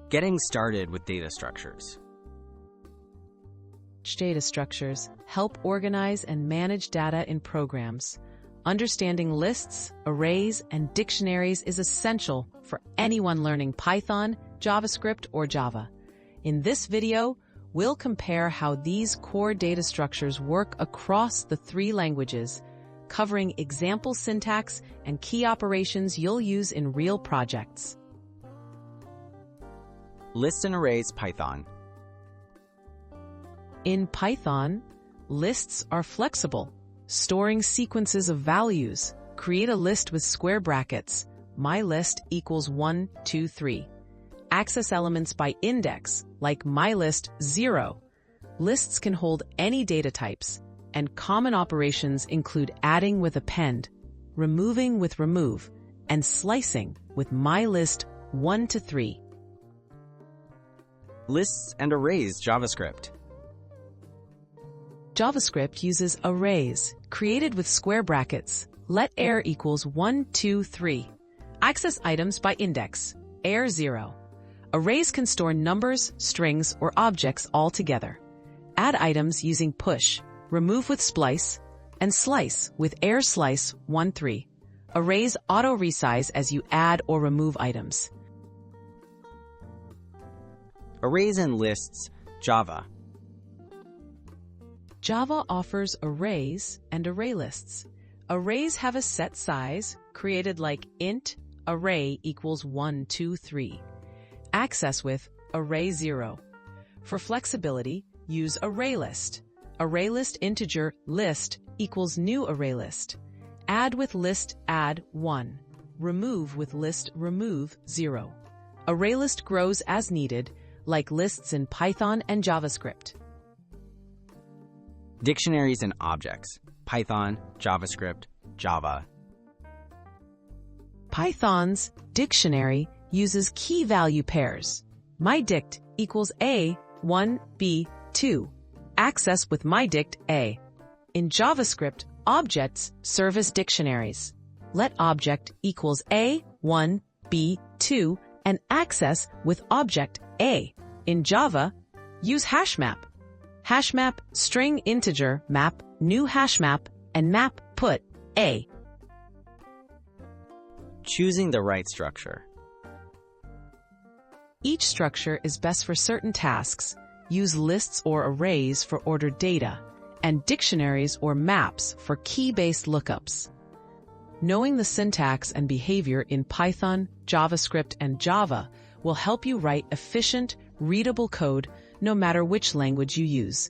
Getting started with data structures. Data structures help organize and manage data in programs. Understanding lists, arrays, and dictionaries is essential for anyone learning Python, JavaScript, or Java. In this video, we'll compare how these core data structures work across the three languages, covering example syntax and key operations you'll use in real projects. List and arrays Python. In Python, lists are flexible, storing sequences of values. Create a list with square brackets. My list equals 1, 2, 3. Access elements by index, like mylist 0. Lists can hold any data types, and common operations include adding with append, removing with remove, and slicing with mylist 1 to 3. Lists and arrays JavaScript. JavaScript uses arrays, created with square brackets. Let arr equals 1, 2, 3. Access items by index, arr 0. Arrays can store numbers, strings, or objects all together. Add items using push, remove with splice, and slice with arr slice 1, 3. Arrays auto-resize as you add or remove items. Arrays and lists Java. Java offers arrays and array lists. Arrays have a set size, created like int array equals 1, 2, 3. Access with array 0. For flexibility, use ArrayList. ArrayList integer list equals new ArrayList. Add with list add 1. Remove with list remove 0. ArrayList grows as needed, like lists in Python and JavaScript. Dictionaries and objects Python, JavaScript, Java. Python's dictionary uses key value pairs. MyDict equals A, 1, B, 2. Access with MyDict A. In JavaScript, objects serve as dictionaries. Let object equals A, 1, B, 2, and access with object A. In Java, use HashMap. HashMap string integer map new HashMap and map put A. Choosing the right structure. Each structure is best for certain tasks. Use lists or arrays for ordered data, and dictionaries or maps for key-based lookups. Knowing the syntax and behavior in Python, JavaScript, and Java will help you write efficient, readable code no matter which language you use.